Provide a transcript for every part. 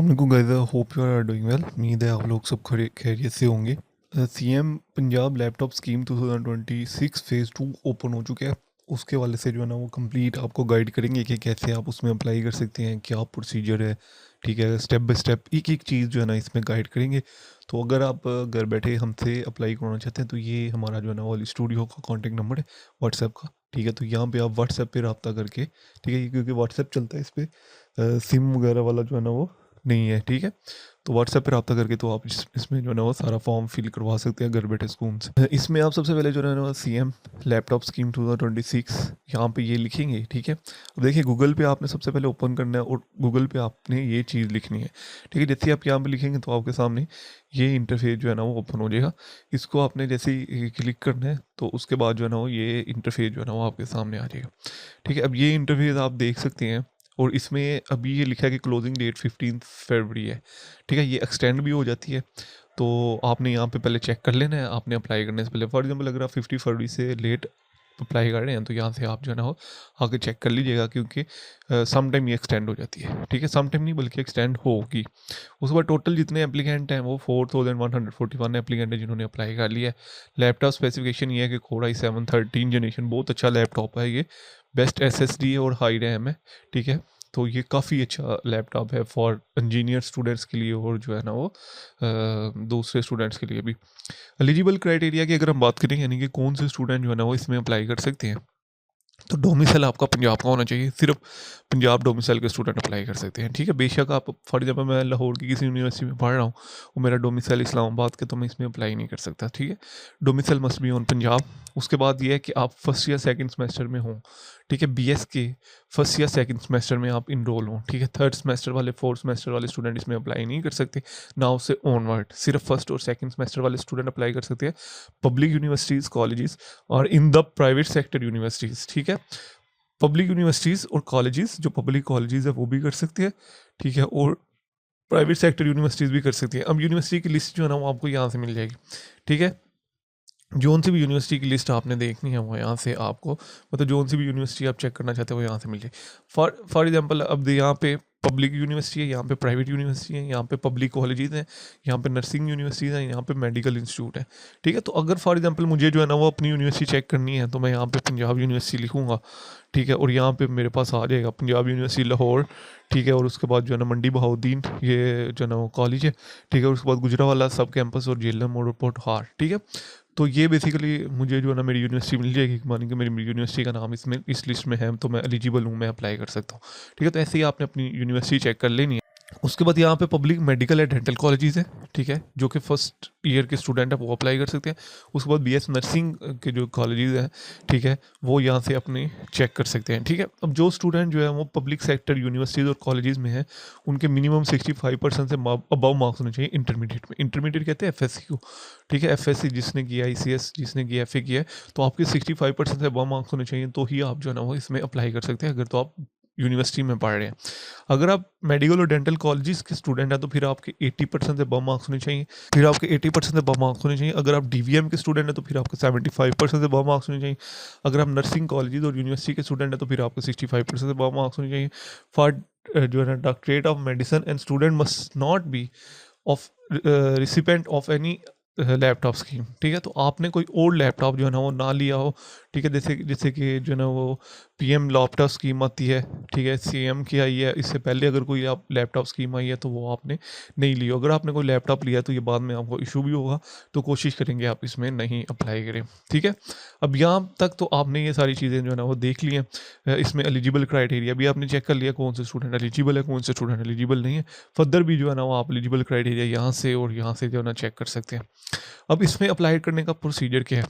अस्सलाम वालेकुम guys, hope you are doing well. उम्मीद है आप लोग सब खैरियत से होंगे। CM Punjab laptop scheme 2026 phase 2 open हो चुका है। उसके वाले से जो है ना वो कंप्लीट आपको गाइड करेंगे कि कैसे आप उसमें अप्लाई कर सकते हैं, क्या प्रोसीजर है। ठीक है, स्टेप बाय स्टेप एक एक चीज़ जो है ना इसमें गाइड करेंगे। तो अगर आप घर बैठे हमसे अप्लाई करना चाहते हैं तो ये हमारा जो है ना वो स्टूडियो का कॉन्टेक्ट नंबर है व्हाट्सएप का। ठीक है, तो यहाँ पे आप व्हाट्सएप पे रब्ता करके, ठीक है, क्योंकि व्हाट्सएप चलता है इस पर, सिम वगैरह वाला जो है ना वो नहीं है। ठीक है, तो व्हाट्सएप पे रब्ता करके तो आप इसमें जो है ना वो सारा फॉर्म फिल करवा सकते हैं घर बैठे सुकून से। इसमें आप सबसे पहले जो है ना सीएम लैपटॉप स्कीम 2026 यहाँ पे ये लिखेंगे। ठीक है, अब देखिए गूगल पे आपने सबसे पहले ओपन करना है और गूगल पे आपने ये चीज़ लिखनी है। ठीक है, जैसे आप यहाँ पे लिखेंगे तो आपके सामने ये इंटरफेस जो है ना वो ओपन हो जाएगा। इसको आपने जैसे ही क्लिक करना है तो उसके बाद जो है ना वो ये इंटरफेस जो है ना वो आपके सामने आ जाएगा। ठीक है, अब ये इंटरफेस आप देख सकते हैं और इसमें अभी ये लिखा है कि क्लोजिंग डेट 15 फरवरी है। ठीक है, ये एक्सटेंड भी हो जाती है। तो आपने यहाँ पे पहले चेक कर लेना है, आपने अप्लाई करने से पहले। फॉर एग्जांपल अगर आप 50 फरवरी से लेट अप्लाई कर रहे हैं तो यहाँ से आप जो है ना वो आके चेक कर लीजिएगा, क्योंकि सम टाइम ये एक्सटेंड हो जाती है। ठीक है, सम टाइम नहीं बल्कि एक्सटेंड होगी। उसके बाद टोटल जितने एप्लीकेंट हैं वो 4141 एप्लीकेंट है जिन्होंने अप्लाई कर लिया है। लैपटॉप स्पेसिफिकेशन ये है कि कोर i7 13 जनरेशन, बहुत अच्छा लैपटॉप है ये। बेस्ट एसएसडी है और हाई रैम है। ठीक है, तो ये काफ़ी अच्छा लैपटॉप है फॉर इंजीनियर स्टूडेंट्स के लिए और जो है ना वो दूसरे स्टूडेंट्स के लिए भी। एलिजिबल क्राइटेरिया की अगर हम बात करें, यानी कि कौन से स्टूडेंट जो है ना वो इसमें अप्लाई कर सकते हैं, तो डोमिसाइल आपका पंजाब का होना चाहिए। सिर्फ पंजाब डोमिसाइल के स्टूडेंट अप्लाई कर सकते हैं। ठीक है, बेशक आप फॉर एग्जाम्पल मैं लाहौर की किसी यूनिवर्सिटी में पढ़ रहा हूँ और मेरा डोमिसाइल इस्लामाबाद के, तो मैं इसमें अप्लाई नहीं कर सकता। ठीक है, domicile must be on Punjab. उसके बाद ये है कि आप फर्स्ट या सेकंड सेमेस्टर में हों। ठीक है, बीएस के फर्स्ट या सेकंड सेमेस्टर में आप इनरोल हों। ठीक है, थर्ड सेमेस्टर वाले फोर्थ सेमेस्टर वाले स्टूडेंट इसमें अप्लाई नहीं कर सकते, ना उससे ऑनवर्ड। सिर्फ फर्स्ट और सेकंड सेमेस्टर वाले स्टूडेंट अप्लाई कर सकते हैं, पब्लिक यूनिवर्सिटीज़ कॉलेजेस और in the private sector universities. ठीक है, पब्लिक यूनिवर्सिटीज़ और कॉलेजेस, जो पब्लिक कॉलेजेस है वो भी कर सकते हैं। ठीक है, और प्राइवेट सेक्टर यूनिवर्सिटीज़ भी कर सकती हैं। अब यूनिवर्सिटी की लिस्ट जो है ना वो आपको यहाँ से मिल जाएगी। ठीक है, जोन सी भी यूनिवर्सिटी की लिस्ट आपने देखनी है वो यहाँ से आपको, मतलब जोन सी भी यूनिवर्सिटी आप चेक करना चाहते हो वो यहाँ से मिल जाए। फॉर एग्जांपल अब यहाँ पे पब्लिक यूनिवर्सिटी है, यहाँ पे प्राइवेट यूनिवर्सिटी है, यहाँ पे पब्लिक कॉलेजेस हैं, यहाँ पे नर्सिंग यूनिवर्सिटीज़ हैं, यहाँ पे मेडिकल इंस्टीट्यूट है। ठीक है, तो अगर फॉर एग्जांपल मुझे जो है ना वो अपनी यूनिवर्सिटी चेक करनी है तो मैं यहाँ पे पंजाब यूनिवर्सिटी लिखूँगा। ठीक है, और यहाँ पे मेरे पास आ जाएगा पंजाब यूनिवर्सिटी लाहौर। ठीक है, और उसके बाद जो है ना मंडी बहाउद्दीन ये जो है ना वो कॉलेज है। ठीक है, उसके बाद गुजरावाला सब कैंपस और जेलम और पोठहार। ठीक है, तो ये बेसिकली मुझे जो है ना मेरी यूनिवर्सिटी मिल जाएगी, मानी कि मेरी यूनिवर्सिटी का नाम इसमें इस लिस्ट में है तो मैं एलिजिबल हूँ, मैं अप्लाई कर सकता हूँ। ठीक है, तो ऐसे ही आपने अपनी यूनिवर्सिटी चेक कर लेनी है। उसके बाद यहाँ पे public medical and dental colleges हैं। ठीक है, जो कि फर्स्ट ईयर के स्टूडेंट है वो अप्लाई कर सकते हैं। उसके बाद बीएस नर्सिंग के जो कॉलेजेस हैं, ठीक है, वो यहाँ से अपने चेक कर सकते हैं। ठीक है, अब जो स्टूडेंट जो है वो पब्लिक सेक्टर यूनिवर्सिटीज़ और कॉलेजेस में है उनके मिनिमम 65% से अबव मार्क्स होने चाहिए इंटरमीडिएट में। इंटरमीडिएट कहते हैं एफएससी को। ठीक है, एफएससी जिसने किया, आईसीएस जिसने किया, एफए किया है, तो आपके 65% से अबव मार्क्स होने चाहिए, तो ही आप जो है ना वो इसमें अप्लाई कर सकते हैं, अगर तो आप यूनिवर्सिटी में पढ़ रहे हैं। अगर आप मेडिकल और डेंटल कॉलेजेस के स्टूडेंट हैं तो फिर आपके 80% से बम मार्क्स होने चाहिए। फिर आपके 80% से बम मार्क्स होने चाहिए। अगर आप डीवीएम के स्टूडेंट हैं तो फिर आपके 75% से बम मार्क्स होने चाहिए। अगर आप नर्सिंग कॉलेजेस और यूनिवर्सिटी के स्टूडेंट हैं तो फिर आपके 65% से बम मार्क्स होने चाहिए। फॉर जो है ना doctorate of medicine and student must not be of recipient of any laptop scheme. ठीक है, तो आपने कोई और लैपटॉप जो है ना वो ना लिया हो। ठीक है, जैसे जैसे कि जो है ना वो पीएम लैपटॉप स्कीम आती है। ठीक है, सीएम की आई है, इससे पहले अगर कोई आप लैपटॉप स्कीम आई है तो वो आपने नहीं ली हो। अगर आपने कोई लैपटॉप लिया तो ये बाद में आपको इशू भी होगा, तो कोशिश करेंगे आप इसमें नहीं अप्लाई करें। ठीक है, अब यहाँ तक तो आपने ये सारी चीज़ें जो है ना वो देख ली हैं। इसमें एलिजिबल क्राइटेरिया भी आपने चेक कर लिया, कौन से स्टूडेंट एलिजिबल है, कौन से स्टूडेंट एलिजिबल नहीं है। फर्दर भी जो है ना वो आप एलिजिबल क्राइटेरिया यहाँ से और यहाँ से जो है ना चेक कर सकते हैं। अब इसमें अप्लाई करने का प्रोसीजर क्या है,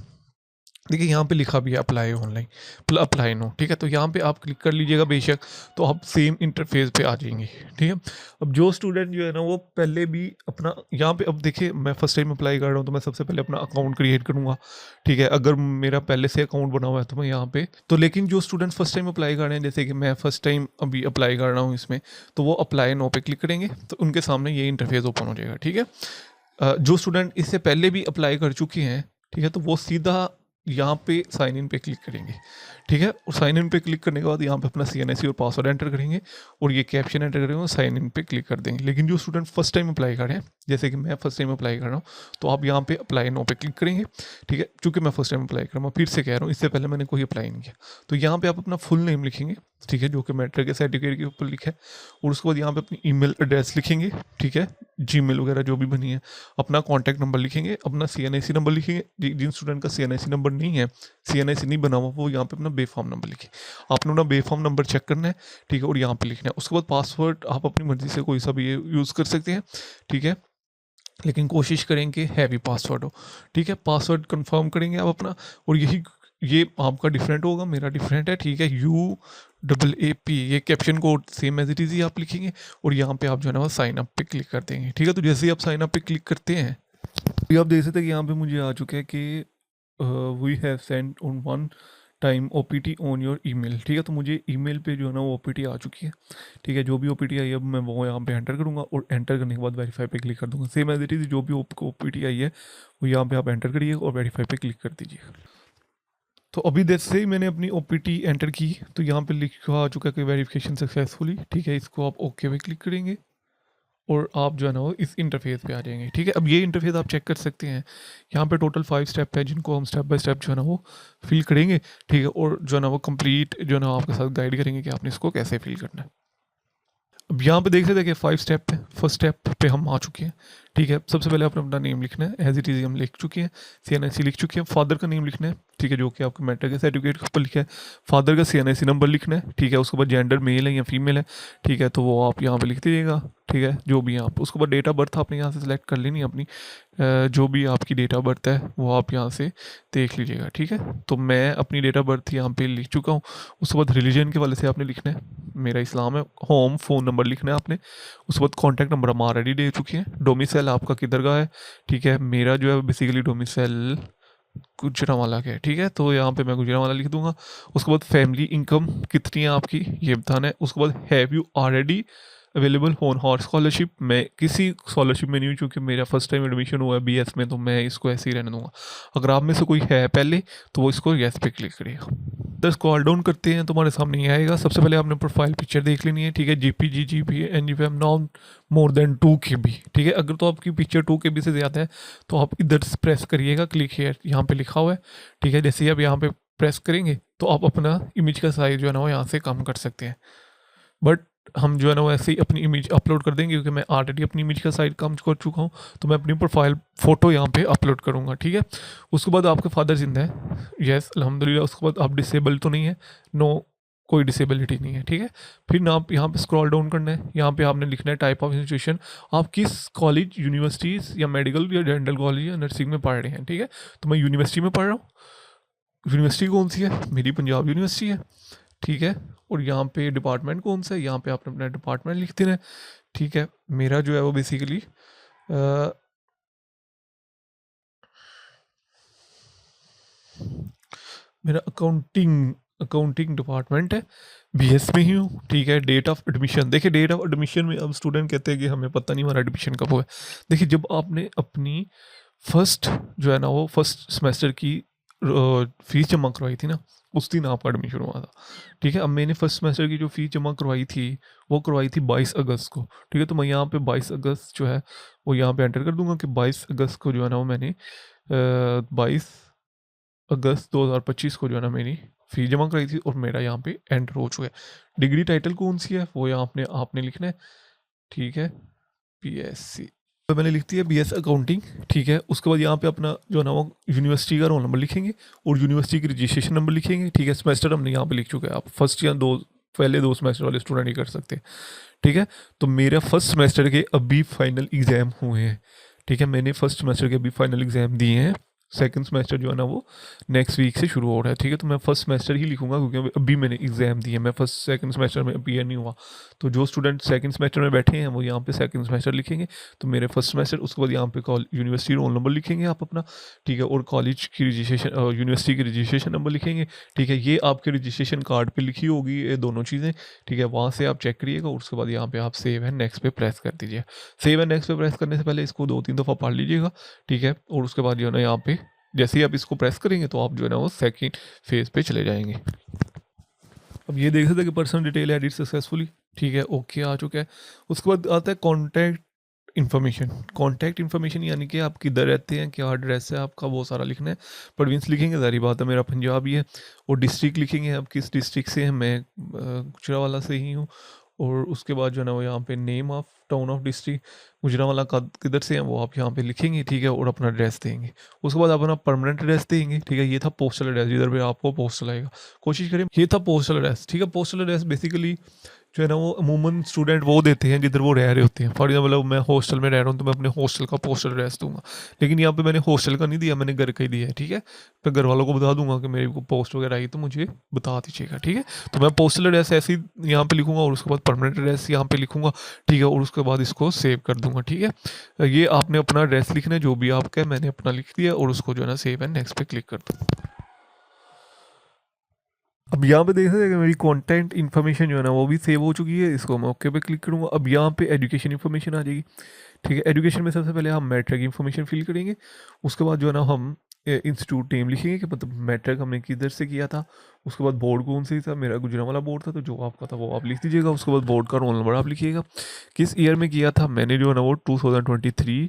देखिए यहाँ पे लिखा भी है अप्लाई ऑनलाइन अप्लाई नो। ठीक है, तो यहाँ पे आप क्लिक कर लीजिएगा बेशक, तो आप सेम इंटरफेस पे आ जाएंगे। ठीक है, अब जो स्टूडेंट जो है ना वो पहले भी अपना यहाँ पे, अब देखिए मैं फर्स्ट टाइम अप्लाई कर रहा हूँ तो मैं सबसे पहले अपना अकाउंट क्रिएट करूँगा। ठीक है, अगर मेरा पहले से अकाउंट बना हुआ है तो मैं यहाँ पे तो, लेकिन जो स्टूडेंट फर्स्ट टाइम अप्लाई कर रहे हैं, जैसे कि मैं फर्स्ट टाइम अभी अप्लाई कर रहा हूँ इसमें, तो वो अप्लाई नो पे क्लिक करेंगे तो उनके सामने ये इंटरफेस ओपन हो जाएगा। ठीक है, जो स्टूडेंट इससे पहले भी अप्लाई कर चुके हैं, ठीक है, तो वो सीधा यहाँ पे साइन इन पे क्लिक करेंगे, ठीक है। और साइन इन पे क्लिक करने के बाद यहाँ पे अपना CNIC और पासवर्ड एंटर करेंगे और ये कैप्शन एंटर करेंगे और साइन इन पे क्लिक कर देंगे। लेकिन जो स्टूडेंट फर्स्ट टाइम अप्लाई कर रहे हैं, जैसे कि मैं फर्स्ट टाइम अप्लाई कर रहा हूँ, तो आप यहाँ पे अप्लाई नो पे क्लिक करेंगे, ठीक है। चूँकि मैं फर्स्ट टाइम अप्लाई कर रहा हूँ, फिर से कह रहा हूँ, इससे पहले मैंने कोई अप्लाई नहीं किया। तो यहाँ पर आप अपना फुल नेम लिखेंगे, ठीक है, जो कि मैट्रिक के सर्टिफिकेट के ऊपर लिखा है। और उसके बाद यहाँ पे अपनी ईमेल एड्रेस लिखेंगे, ठीक है, जीमेल वगैरह जो भी बनी है। अपना कॉन्टैक्ट नंबर लिखेंगे, अपना CNIC नंबर लिखेंगे। जिन स्टूडेंट का CNIC नंबर नहीं है, CNIC नहीं बना हुआ, वो यहाँ पे अपना बेफॉर्म नंबर लिखे। आपने अपना बेफॉर्म नंबर चेक करना है, ठीक है, और यहाँ पे लिखना है। उसके बाद पासवर्ड आप अपनी मर्जी से कोई सा भी यूज़ कर सकते हैं, ठीक है, लेकिन कोशिश करें कि हैवी पासवर्ड हो, ठीक है। पासवर्ड कंफर्म करेंगे आप अपना, और ये आपका डिफरेंट होगा, मेरा डिफरेंट है, ठीक है। UAAP, ये caption code same as it is ही आप लिखेंगे और यहाँ पे आप जो है ना साइन अप पे क्लिक कर देंगे, ठीक है। तो जैसे ही आप साइन अप पे क्लिक करते हैं, तो आप देख सकते हैं कि यहाँ पे मुझे आ चुका है कि we have send on one time OPT on your email, ठीक है। तो मुझे ईमेल पे जो है ना वो OPT आ चुकी है, ठीक है। जो भी OPT आई है अब मैं वो यहाँ पे एंटर करूँगा और एंटर करने के बाद वेरीफाई पे क्लिक कर दूँगा। सेम एज इट इज़, जो भी OPT आई है वो यहाँ पे आप एंटर करिए और वेरीफाई पे क्लिक कर दीजिए। तो अभी जैसे ही मैंने अपनी OPT एंटर की, तो यहाँ पे लिखा आ चुका है कि वेरिफिकेशन सक्सेसफुली, ठीक है। इसको आप ओके पे क्लिक करेंगे और आप जो है ना वो इस इंटरफेस पे आ जाएंगे, ठीक है। अब ये इंटरफेस आप चेक कर सकते हैं, यहाँ पे टोटल 5 स्टेप है जिनको हम स्टेप बाय स्टेप जो है ना वो फिल करेंगे, ठीक है। और जो है ना वो कंप्लीट जो है ना आपके साथ गाइड करेंगे कि आपने इसको कैसे फिल करना है। अब यहाँ पे देख सकते हैं कि 5 स्टेप है। फर्स्ट स्टेप पे हम आ चुके हैं, ठीक है। सबसे पहले आपने अपना नेम लिखना है, एज इट इज़ हम लिख चुके हैं। CNIC लिख चुके हैं। फादर का नेम लिखना है, ठीक है, जो कि आपके मैट्रिक के सर्टिफिकेट के ऊपर लिखा है। फादर का CNIC नंबर लिखना है, ठीक है। उसके बाद जेंडर मेल है या फीमेल है, ठीक है, तो वो आप यहाँ पे लिख दीजिएगा, ठीक है, जो भी आप। उसके बाद डेट ऑफ बर्थ आपने यहाँ से सिलेक्ट कर लेनी है अपनी, जो भी आपकी डेट ऑफ बर्थ है वो आप यहाँ से देख लीजिएगा, ठीक है। तो मैं अपनी डेट ऑफ बर्थ यहाँ पे लिख चुका हूँ। उसके बाद रिलीजन के वाले से आपने लिखना है, मेरा इस्लाम है। होम फ़ोन नंबर लिखना है आपने। उसके बाद कॉन्टैक्ट नंबर हम ऑलरेडी दे चुके हैं। डोमिसाइल आपका किधर का है, ठीक है। मेरा जो है बेसिकली डोमिसाइल गुजरांवाला का है, ठीक है। तो यहाँ पे मैं गुजरांवाला लिख दूंगा। उसके बाद फैमिली इनकम कितनी है आपकी, ये बताना है। उसके बाद have you already available on your scholarship, मैं किसी स्कॉलरशिप में नहीं हूँ क्योंकि मेरा फर्स्ट टाइम एडमिशन हुआ है BS में, तो मैं इसको ऐसे ही रहने दूंगा। अगर आप में से कोई है पहले तो वो इसको येस पे क्लिक करिएगा। तो स्क्रॉल डाउन करते हैं, तुम्हारे सामने ये आएगा। सबसे पहले आपने प्रोफाइल पिक्चर देख लेनी है, ठीक है। JPG GP NGPM not more than 2 KB, ठीक है। अगर तो आपकी पिक्चर 2 KB से ज़्यादा है तो आप इधर प्रेस करिएगा, क्लिक हेयर, यहाँ पे लिखा हुआ है, ठीक है। जैसे ही आप यहाँ पे प्रेस करेंगे तो आप अपना इमेज का साइज जो है ना वो यहाँ से कम कर सकते हैं। बट हम जो है ना वो ऐसे ही अपनी इमेज अपलोड कर देंगे क्योंकि मैं ऑलरेडी अपनी इमेज का साइज कम कर चुका हूँ। तो मैं अपनी प्रोफाइल फ़ोटो यहाँ पे अपलोड करूँगा, ठीक है। उसके बाद आपके फादर जिंदा है, यस अल्हम्दुलिल्लाह। उसके बाद आप डिसेबल तो नहीं है, नो, कोई डिसेबिलिटी नहीं है, ठीक है। फिर ना आप यहाँ पे स्क्रॉल डाउन करना है। यहाँ पे आपने लिखना है टाइप ऑफ इंस्टीट्यूशन, आप किस कॉलेज, यूनिवर्सिटीज़ या मेडिकल या डेंटल कॉलेज या नर्सिंग में पढ़ रहे हैं, ठीक है। तो मैं यूनिवर्सिटी में पढ़ रहा हूँ। यूनिवर्सिटी कौन सी है, मेरी पंजाब यूनिवर्सिटी है, ठीक है। और यहाँ पे डिपार्टमेंट कौन सा है, यहाँ पे आपने अपना डिपार्टमेंट लिख देना है, ठीक है। मेरा जो है वो बेसिकली मेरा अकाउंटिंग डिपार्टमेंट है, BS में ही हूँ, ठीक है। डेट ऑफ एडमिशन, देखिए डेट ऑफ एडमिशन में अब स्टूडेंट कहते हैं कि हमें पता नहीं हमारा एडमिशन कब हुआ है। देखिए जब आपने अपनी फर्स्ट जो है ना वो फर्स्ट सेमेस्टर की फीस जमा करवाई थी ना, उस दिन आपका एडमिशन हुआ था, ठीक है। अब मैंने फर्स्ट सेमेस्टर की जो फीस जमा करवाई थी वो करवाई थी 22 अगस्त को, ठीक है। तो मैं यहाँ पे 22 अगस्त जो है वो यहाँ पे एंटर कर दूंगा कि 22 अगस्त को जो है ना वो मैंने 22 अगस्त 2025 को जो है ना मेरी फ़ी जमा कराई थी और मेरा यहाँ पे एंटर हो चुका है। डिग्री टाइटल कौन सी है वो यहाँ आपने लिखना है, ठीक है। BSc तो मैंने लिख दिया BS अकाउंटिंग, ठीक है। उसके बाद यहाँ पे अपना जो है ना वो यूनिवर्सिटी का रोल नंबर लिखेंगे और यूनिवर्सिटी की रजिस्ट्रेशन नंबर लिखेंगे, ठीक है। सेमेस्टर हमने यहाँ पे लिख चुका है, आप फर्स्ट या पहले 2 सेमेस्टर वाले स्टूडेंट ही कर सकते हैं, ठीक है। तो मेरा फर्स्ट सेमेस्टर के अभी फाइनल एग्ज़ाम हुए हैं, ठीक है। मैंने फर्स्ट सेमेस्टर के अभी फाइनल एग्ज़ाम दिए हैं। सेकंड सेमेस्टर जो है ना वो नेक्स्ट वीक से शुरू हो रहा है, ठीक है। तो मैं फर्स्ट सेमेस्टर ही लिखूंगा क्योंकि अभी मैंने एग्जाम दिए, मैं फर्स्ट सेकंड सेमेस्टर में अपीयर नहीं हुआ। तो जो स्टूडेंट सेकंड सेमेस्टर में बैठे हैं वो यहाँ पे सेकंड सेमेस्टर लिखेंगे, तो मेरे फर्स्ट सेमेस्टर। उसके बाद यहाँ पे यूनिवर्सिटी रोल नंबर लिखेंगे आप अपना, ठीक है। और कॉलेज की रजिस्ट्रेशन, यूनिवर्सिटी की रजिस्ट्रेशन नंबर लिखेंगे, ठीक है। ये आपके रजिस्ट्रेशन कार्ड पर लिखी होगी ये दोनों चीज़ें, ठीक है। वहाँ से आप चेक करिएगा और उसके बाद यहाँ पे आप सेव एंड नेक्स्ट पे प्रेस कर दीजिए। सेव एंड नेक्स्ट पे प्रेस करने से पहले इसको 2-3 दफ़ा पढ़ लीजिएगा, ठीक है। और उसके बाद जो है ना यहाँ पे जैसे ही आप इसको प्रेस करेंगे तो आप जो है ना वो सेकंड फेज पे चले जाएंगे। अब ये देख सकते हैं कि पर्सनल डिटेल एडिट सक्सेसफुली, ठीक है, ओके आ चुका है। उसके बाद आता है कॉन्टैक्ट इन्फॉर्मेशन। कॉन्टैक्ट इन्फॉर्मेशन यानी कि आप किधर रहते हैं, क्या एड्रेस है आपका, वो सारा लिखना है। प्रोविंस लिखेंगे, सारी बात है, मेरा पंजाब ही है। और डिस्ट्रिक्ट लिखेंगे, आप किस डिस्ट्रिक्ट से हैं, मैं गुजरांवाला से ही हूँ। और उसके बाद जो है ना वो यहाँ पे name of town of district Gujranwala का किधर से हैं वो आप यहाँ पे लिखेंगे, ठीक है, और अपना एड्रेस देंगे। उसके बाद अपना परमानेंट एड्रेस देंगे, ठीक है। ये था पोस्टल एड्रेस, जिधर पे आपको पोस्टल आएगा, कोशिश करें। ये था पोस्टल एड्रेस, ठीक है। पोस्टल एड्रेस बेसिकली जो है ना वो अमूमन स्टूडेंट वो देते हैं जिधर वो रह रहे होते हैं। फॉर एग्जाम्पल मैं हॉस्टल में रह रहा हूँ तो मैं अपने हॉस्टल का पोस्टल एड्रेस दूंगा, लेकिन यहाँ पे मैंने हॉस्टल का नहीं दिया, मैंने घर का ही दिया है, ठीक है। मैं घर वालों को बता दूंगा कि मेरे को पोस्ट वगैरह आई तो मुझे बता दीजिएगा, ठीक है। तो मैं पोस्टल एड्रेस ऐसे ही यहाँ पे लिखूंगा और उसके बाद परमानेंट एड्रेस यहाँ पे लिखूंगा, ठीक है, और उसके बाद इसको सेव कर दूंगा, ठीक है। ये आपने अपना एड्रेस लिखना है जो भी आपका है, मैंने अपना लिख दिया और उसको जो है ना सेव एंड नेक्स्ट पे क्लिक कर दूँ। अब यहाँ पे देख सकते हैं कि मेरी कंटेंट इन्फॉर्मेशन जो है ना वो भी सेव हो चुकी है। इसको मैं ओके पे क्लिक करूँगा। अब यहाँ पे एजुकेशन इन्फॉर्मेशन आ जाएगी, ठीक है। एजुकेशन में सबसे पहले हम मैट्रिक की इन्फॉर्मेशन फिल करेंगे। उसके बाद जो है ना हम इंस्टीट्यूट नेम लिखेंगे कि मतलब मैट्रिक हमने किधर से किया था। उसके बाद बोर्ड कौन सी था, मेरा गुजरांवाला बोर्ड था, तो जो आपका था वो आप लिख दीजिएगा। उसके बाद बोर्ड का रोल नंबर आप लिखिएगा। किस ईयर में किया था, मैंने जो है ना वो 2023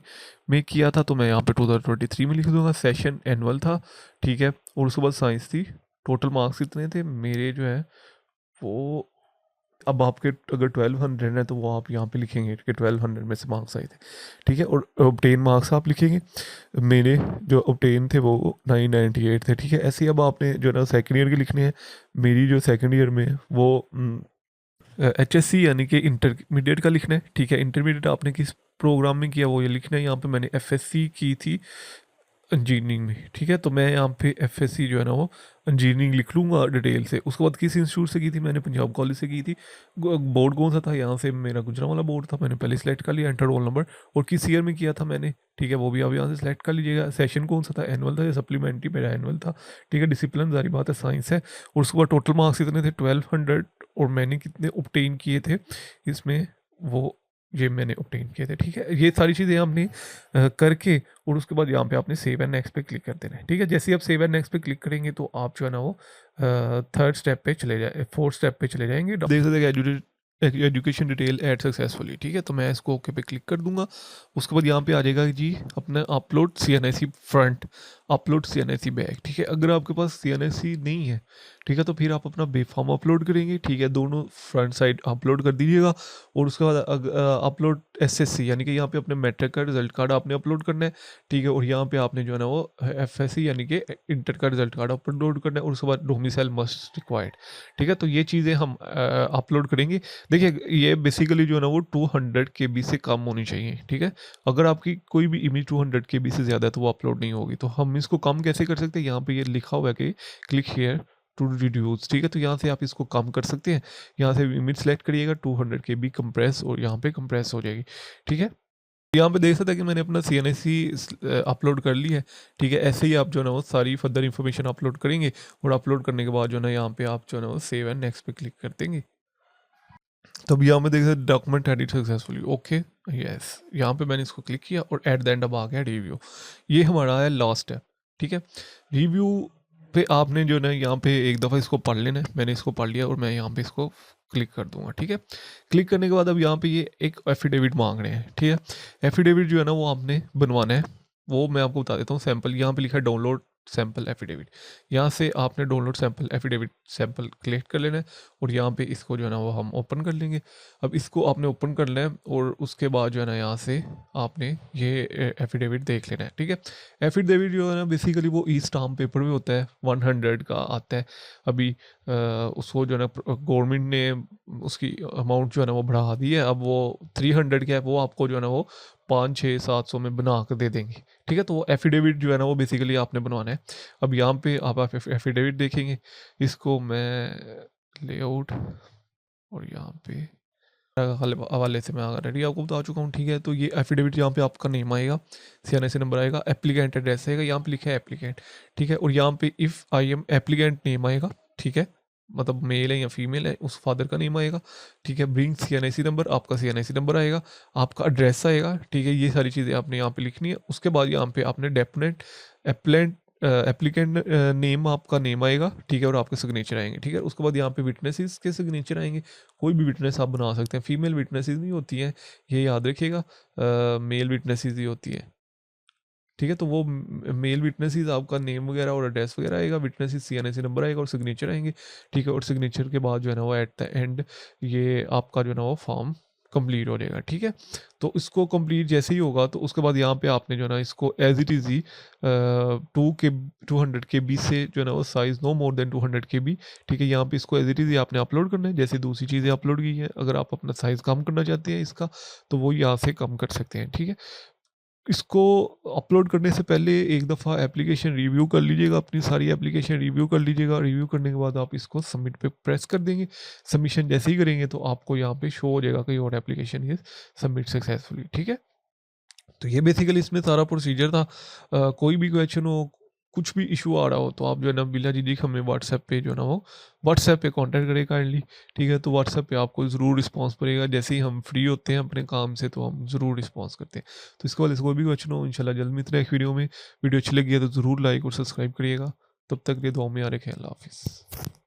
में किया था, तो मैं यहाँ पे 2023 में लिख दूंगा। सेशन एनुअल था, ठीक है। और उसके बाद साइंस थी। टोटल मार्क्स कितने थे मेरे जो है वो, अब आपके अगर 1200 है तो वो आप यहाँ पे लिखेंगे कि 1200 में से मार्क्स आए थे, ठीक है। और ऑब्टेन मार्क्स आप लिखेंगे, मेरे जो ऑब्टेन थे वो 998 थे, ठीक है। ऐसे ही अब आपने जो है ना सेकेंड ईयर के लिखने हैं। मेरी जो सेकेंड ईयर में वो HSC यानी कि इंटरमीडिएट का लिखना है, ठीक है। इंटरमीडिएट आपने किस प्रोग्राम में किया वो ये लिखना है। यहाँ पे मैंने FSC की थी इंजीनियरिंग में, ठीक है। तो मैं यहाँ पे FSC जो है ना वो इंजीनियरिंग लिख लूँगा डिटेल से। उसके बाद किस इंस्टीट्यूट से की थी, मैंने पंजाब कॉलेज से की थी। बोर्ड कौन सा था, यहाँ से मेरा गुजरांवाला बोर्ड था, मैंने पहले सेलेक्ट कर लिया। एंटर रोल नंबर और किस ईयर में किया था मैंने, ठीक है, वो भी आप यहाँ से सेलेक्ट कर लीजिएगा। सेशन कौन सा था, एनुअल था या सप्लीमेंट्री, मेरा एनुअल था, ठीक है। डिसिप्लिन सारी बात है साइंस है। और उसके बाद टोटल मार्क्स कितने थे 1200 और मैंने कितने ऑब्टेन किए थे इसमें, वो ये मैंने ऑब्टेन किए थे, ठीक है। ये सारी चीज़ें आपने करके और उसके बाद यहाँ पे आपने सेव एंड नेक्स्ट पे क्लिक कर देना है, ठीक है। जैसे ही आप सेव एंड नेक्स्ट पे क्लिक करेंगे तो आप जो है ना वो थर्ड स्टेप पे चले जाए, फोर्थ स्टेप पे चले जाएंगे। देख सकते हैं एजुकेशन डिटेल ऐड सक्सेसफुली, ठीक है। तो मैं इसको ओके पे क्लिक कर दूंगा। उसके बाद यहाँ पे आ जाएगा जी अपना upload CNIC front, upload CNIC back, ठीक है। अगर आपके पास CNIC नहीं है, ठीक है, तो फिर आप अपना बेफॉर्म अपलोड करेंगे, ठीक है। दोनों फ्रंट साइड अपलोड कर दीजिएगा। और उसके बाद अपलोड SSC यानी कि यहाँ पे अपने मैट्रिक का रिजल्ट कार्ड आपने अपलोड करना है, ठीक है। और यहाँ पे आपने जो है ना वो FSC यानी कि इंटर का रिजल्ट कार्ड अपलोड करना है। और उसके बाद डोमिसाइल मस्ट रिक्वायर्ड, ठीक है। तो ये चीज़ें हम अपलोड करेंगे। देखिए ये बेसिकली जो है ना वो 200 KB से कम होनी चाहिए, ठीक है। अगर आपकी कोई भी इमेज 200 KB से ज़्यादा है तो वो अपलोड नहीं होगी। तो हम इसको कम कैसे कर सकते हैं, यहाँ पे ये लिखा हुआ है कि क्लिक हेयर टू रिड्यूस, ठीक है। तो यहाँ से आप इसको कम कर सकते हैं। यहाँ से इमेज सेलेक्ट करिएगा 200 KB कंप्रेस और यहाँ पे कंप्रेस हो जाएगी, ठीक है। यहाँ पे देख सकते हैं कि मैंने अपना CNIC अपलोड कर ली है, ठीक है। ऐसे ही आप जो है ना वो सारी फर्दर इन्फॉर्मेशन अपलोड करेंगे और अपलोड करने के बाद जो है ना यहाँ पे आप जो है ना वो सेव एंड नेक्स्ट पे क्लिक कर देंगे। तब यहाँ पे देख सकते document edit successfully, okay yes. यहाँ पे मैंने इसको क्लिक किया और एट द एंड अब आ गया रिव्यू। ये हमारा है लास्ट स्टेप, ठीक है। रिव्यू पे आपने जो है ना यहाँ पे एक दफ़ा इसको पढ़ लेना है। मैंने इसको पढ़ लिया और मैं यहाँ पे इसको क्लिक कर दूंगा, ठीक है। क्लिक करने के बाद अब यहाँ पे ये एक एफिडेविट मांग रहे हैं, ठीक है। एफिडेविट जो है ना वो आपने बनवाना है, वो मैं आपको बता देता हूँ। सैम्पल यहाँ पे लिखा है डाउनलोड सैम्पल एफिडेविट, यहाँ से आपने download sample affidavit sample collect कर लेना है। और यहाँ पे इसको जो है ना वो हम ओपन कर लेंगे। अब इसको आपने ओपन कर लेना है और उसके बाद जो है ना यहाँ से आपने ये एफिडेविट देख लेना है, ठीक है। एफिडेविट जो है ना बेसिकली वो ई स्टाम्प पेपर में होता है, 100 का आता है। अभी उसको जो है ना गवर्नमेंट ने उसकी अमाउंट जो है ना वो बढ़ा दी है, अब वो 300 का है, वो आपको जो है ना वो 500-600-700 में बना कर दे देंगे, ठीक है। तो वो एफिडेविट जो है ना वो बेसिकली आपने बनवाना है। अब यहाँ पे आप एफिडेविट देखेंगे, इसको मैं लेआउट और यहाँ पे हवाले से मैं ऑलरेडी आपको बता चुका हूँ, ठीक है। तो ये एफिडेविट यहाँ पे आपका नेम आएगा, CNIC नंबर आएगा, एप्लीकेंट एड्रेस आएगा, यहाँ पे लिखा है एप्लीकेंट, ठीक है। और यहाँ पे if I am applicant name आएगा, ठीक है, मतलब मेल है या फीमेल है उस फादर का नेम आएगा, ठीक है। ब्रिंग CNIC नंबर, आपका CNIC नंबर आएगा, आपका एड्रेस आएगा, ठीक है। ये सारी चीज़ें आपने यहाँ पे लिखनी है। उसके बाद यहाँ पे आपने डेफिनेट एप्लेंट एप्लीकेंट नेम, आपका नेम आएगा, ठीक है, और आपके सिग्नेचर आएंगे, ठीक है। उसके बाद यहाँ पे विटनेसेस के सिग्नेचर आएंगे। कोई भी विटनेस आप बना सकते हैं, फीमेल विटनेसेस नहीं होती हैं, ये याद रखिएगा, मेल विटनेसेस ही होती है, ठीक है। तो वो मेल विटनेसेस आपका नेम वगैरह और एड्रेस वगैरह आएगा, विटनेसेस CNC नंबर आएगा और सिग्नेचर आएंगे, ठीक है। और सिग्नेचर के बाद जो है ना वो एट द एंड ये आपका जो है ना वो फॉर्म कंप्लीट हो जाएगा, ठीक है। तो इसको कंप्लीट जैसे ही होगा तो उसके बाद यहाँ पे आपने जो है ना इसको एज इट इज़ ही 200 KB से जो है ना वो size no more than 200 KB, ठीक है। यहाँ पे इसको एज इट इज़ ही आपने अपलोड करना है, जैसे दूसरी चीज़ें अपलोड की हैं। अगर आप अपना साइज़ कम करना चाहते हैं इसका, तो वो यहाँ से कम कर सकते हैं, ठीक है। इसको अपलोड करने से पहले एक दफ़ा एप्लीकेशन रिव्यू कर लीजिएगा, अपनी सारी एप्लीकेशन रिव्यू कर लीजिएगा। रिव्यू करने के बाद आप इसको सबमिट पे प्रेस कर देंगे। सबमिशन जैसे ही करेंगे तो आपको यहाँ पे शो हो जाएगा कि your application is submit successfully, ठीक है। तो ये बेसिकली इसमें सारा प्रोसीजर था। कोई भी क्वेश्चन हो, कुछ भी इशू आ रहा हो, तो आप जो है ना बिला झिझक हमें व्हाट्सएप पे जो है ना वो व्हाट्सएप पे कांटेक्ट करें काइंडली, ठीक है। तो व्हाट्सएप पे आपको ज़रूर रिस्पांस पड़ेगा, जैसे ही हम फ्री होते हैं अपने काम से तो हम ज़रूर रिस्पांस करते हैं। तो इसके बाद कोई भी क्वेश्चन हो, इंशाल्लाह जल्द मिलते हैं एक वीडियो में। वीडियो अच्छी लगी है तो ज़रूर लाइक और सब्सक्राइब करिएगा। तब तक के लिए दुआ में याद रखें। अल्लाह हाफिज़।